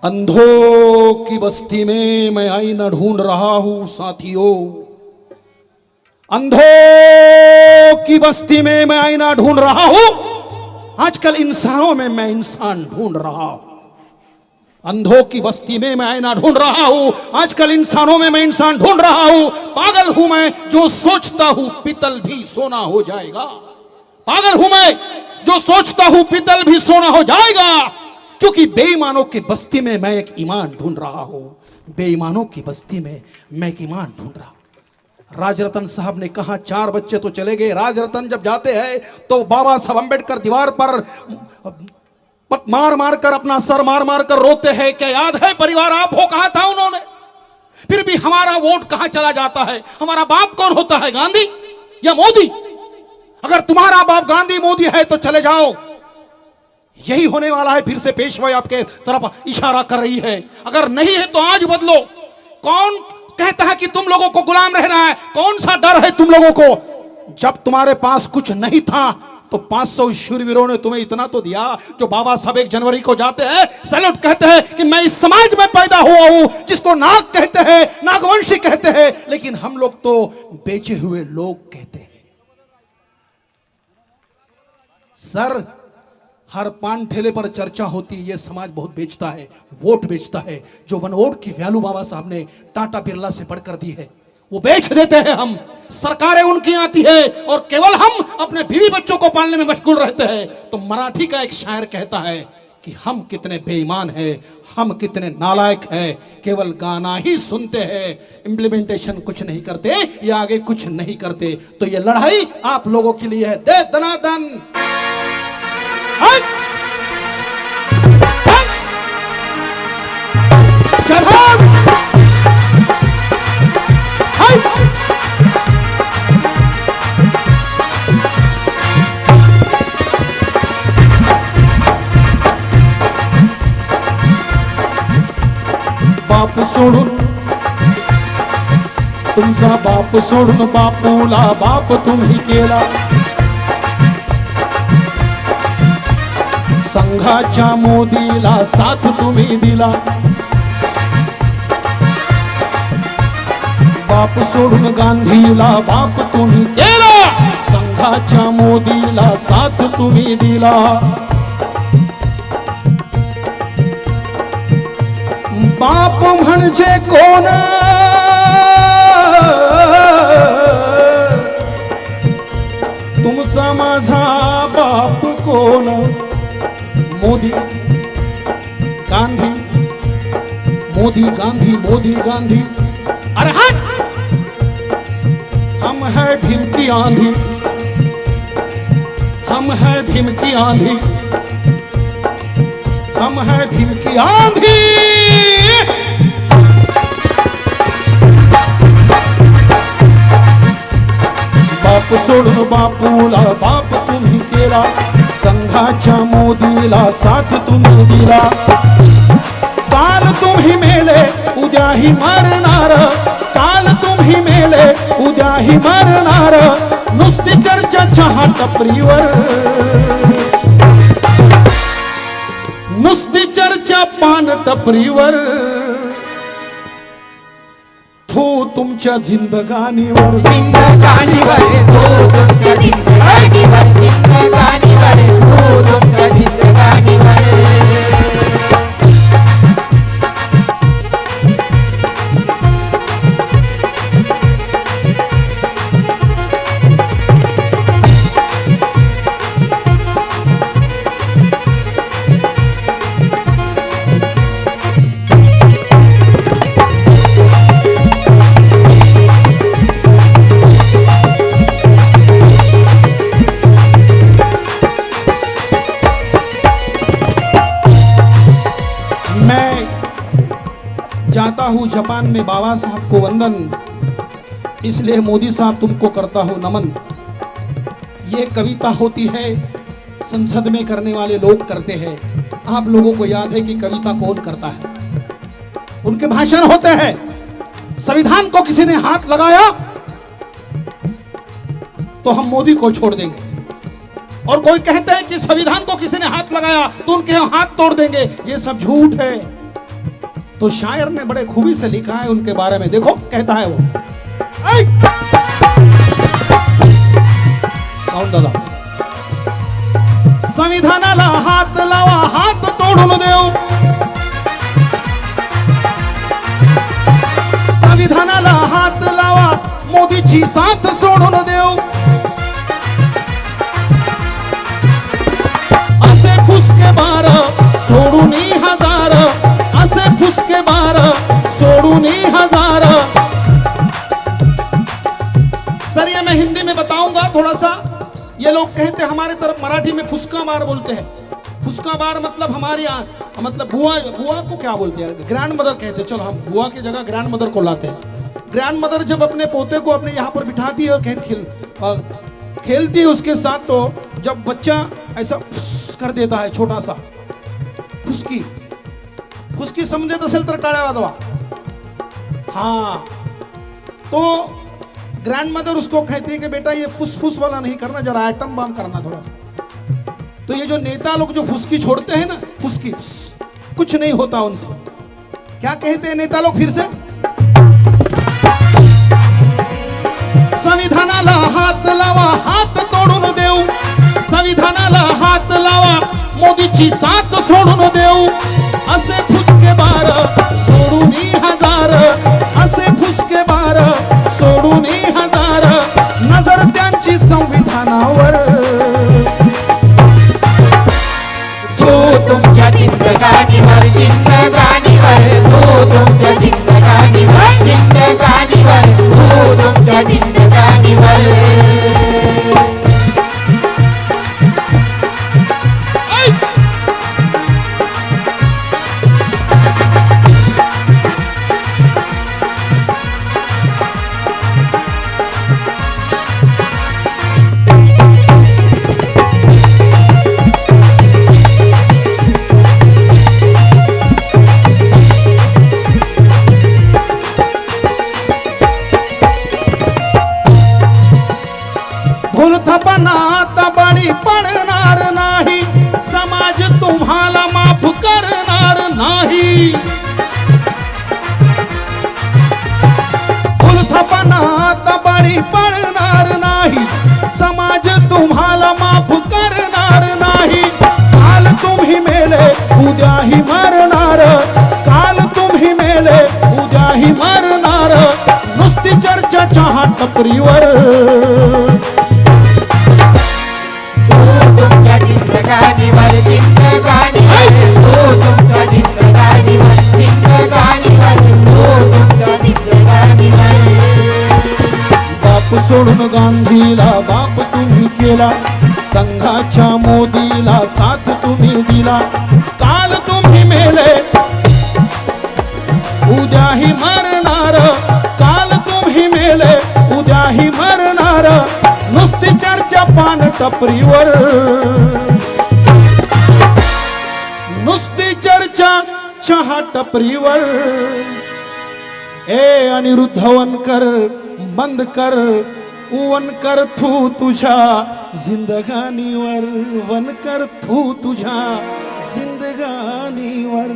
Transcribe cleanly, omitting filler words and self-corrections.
अंधों की बस्ती में मैं आईना ढूंढ रहा हूं साथियों। अंधों की बस्ती में मैं आईना ढूंढ रहा हूं। आजकल इंसानों में मैं इंसान ढूंढ रहा हूं। अंधों की बस्ती में मैं आईना ढूंढ रहा हूं। आजकल इंसानों में मैं इंसान ढूंढ रहा हूं। पागल हूं मैं जो सोचता हूं पितल भी सोना हो जाएगा। पागल हूं मैं जो सोचता हूं पितल भी सोना हो जाएगा। क्योंकि बेईमानों की बस्ती में मैं एक ईमान ढूंढ रहा हूं। बेईमानों की बस्ती में मैं एक ईमान ढूंढ रहा हूं। राजरतन साहब ने कहा 4 बच्चे तो चले गए। राजरतन जब जाते हैं तो बाबा साहब अंबेडकर दीवार पर मार मार कर अपना सर मार मार कर रोते हैं। क्या याद है परिवार आप हो, कहा था उन्होंने। फिर भी हमारा वोट कहां चला जाता है। हमारा बाप कौन होता है, गांधी या मोदी? अगर तुम्हारा बाप गांधी मोदी है तो चले जाओ। यही होने वाला है। फिर से पेशवाई आपके तरफ इशारा कर रही है। अगर नहीं है तो आज बदलो। कौन कहता है कि तुम लोगों को गुलाम रहना है? कौन सा डर है तुम लोगों को? जब तुम्हारे पास कुछ नहीं था तो 500 शूरवीरों ने तुम्हें इतना तो दिया। जो बाबा साहब 1 जनवरी को जाते हैं, सैल्यूट कहते हैं कि मैं इस समाज में पैदा हुआ हूं जिसको नाग कहते हैं, नागवंशी कहते हैं, लेकिन हम लोग तो बेचे हुए लोग कहते हैं। सर, हर पान ठेले पर चर्चा होती है, ये समाज बहुत बेचता है, वोट बेचता है। जो 1 वोट की वैल्यू बाबा साहब ने टाटा बिरला से बढ़कर दी है वो बेच देते हैं हम। सरकारें उनकी आती है और केवल हम अपने बीवी बच्चों को पालने में मशगूल रहते हैं। तो मराठी का एक शायर कहता है कि हम कितने बेईमान हैं, हम कितने नालायक हैं। केवल गाना ही सुनते हैं, इंप्लीमेंटेशन कुछ नहीं करते या आगे कुछ नहीं करते। तो ये लड़ाई आप लोगों के लिए है। दे दनादन बाप सोडून तुमचा बाप सोडून बापूला बाप तुम्ही केला। संघाच्या मोदीला साथ तुम्ही दिला। बाप सोडून गांधीला बाप तुम्ही केला। संघाच्या मोदीला साथ तुम्ही दिला। बाप म्हणजे कोण? तुमचा माझा बाप कोण? मोदी गांधी, मोदी गांधी, मोदी गांधी। अरे हट! हम है भीम की आंधी, हम है भीम की आंधी, हम है भीम की आंधी। बाप सोडून बापूला बाप तुम्ही केला। संघाच्या मोदीला साथ तुम्ही दिला। काल तुम्ही मेले उद्याही मरणार। काल तुम्ही मेले उद्याही मरणार। नुसती चर्चा चहा टपरीवर, नुसती चर्चा पान टपरीवर। थो तुमच्या जिंदगानीवर, जिंदगानीवर थो तुमच्या जिंदगानीवर, जिंदगानीवर थो तुमच्या जिंदगानीवर। जाता हूं जापान में बाबा साहब को वंदन, इसलिए मोदी साहब तुमको करता हूं नमन। ये कविता होती है संसद में करने वाले लोग करते हैं। आप लोगों को याद है कि कविता कौन करता है? उनके भाषण होते हैं। संविधान को किसी ने हाथ लगाया तो हम मोदी को छोड़ देंगे, और कोई कहते हैं कि संविधान को किसी ने हाथ लगाया तो उनके हाथ तोड़ देंगे। ये सब झूठ है। तो शायर ने बड़े खूबी से लिखा है उनके बारे में, देखो कहता है वो, साऊंड दादा, संविधानाला हात लावा, हात तोडून देऊ, संविधानाला हात लावा, मोदीची साथ सोडून देऊ, असे फुसके बार सोडून हजार, असे फुसके बार सोडून हजार। सर ये मैं हिंदी में बताऊंगा थोड़ा सा, ये लोग कहते हैं हमारे तरफ मराठी में फुसका बार बोलते हैं। फुसका बार मतलब हमारे यहाँ मतलब बुआ, बुआ को क्या बोलते हैं, ग्रैंड मदर कहते हैं। चलो हम बुआ की जगह ग्रैंड मदर को लाते हैं। ग्रैंड मदर जब अपने पोते को अपने यहाँ पर बिठाती है और खेलती है उसके साथ, तो जब बच्चा ऐसा फुस कर देता है छोटा सा, फुसकी, फुसकी समझत असेल तर टाळ्या वाजवा। हाँ, तो ग्रैंड मदर उसको कहती है कि बेटा ये फुसफुस वाला नहीं करना, जरा एटम बम करना थोड़ा सा। तो ये जो नेता लोग जो फुसकी छोड़ते हैं ना, फुसकी, कुछ नहीं होता उनसे। क्या कहते हैं नेता लोग फिर से, संविधानाला हात लावा, हात तोडून देऊ, संविधानाला हात लावा, मोदीची साथ सोडून देऊ, असे फुसके बार सोडून हजार, असे फुसके बार सोडून हजार, नजर त्यांची संविधानावर, तू तुमच्या जिंदगानीवर, जिंदगानीवर, तू तुमच्या जिंदगानीवर, जिंदगानीवर, तू तुमच्या जिंदगानीवर। भूलथापणा आता बळी पडणार नाही, समाज तुम्हाला माफ करणार नाही। भूलथापणा आता बळी पडणार नाही, समाज तुम्हाला माफ करणार नाही। काल तुम्ही मेले उद्याही मरणार, काल तुम्ही मेले उद्याही मरणार, नुसती चर्चा चहा टपरीवर, तुमच्या जिंदगानीवर, जिंदगानीवर, तू तुमच्या जिंदगानीवर, जिंदगानीवर, तू तुमच्या जिंदगानीवर। बाप सोडून गांधीला बाप तुम्ही केला, संघाच्या मोदीला साथ तुम्ही दिला, काल तुम्ही मेले उद्याही मरणार, काल तुम्ही मेले उद्याही मरणार, नुसती चर्चा पान टपरीवर, नुसती चर्चा चहा टपरीवर। ए अनिरुद्ध वनकर बंद कर, वनकर थू तुझ्या जिंदगानीवर, वनकर थू तुझ्या जिंदगानीवर।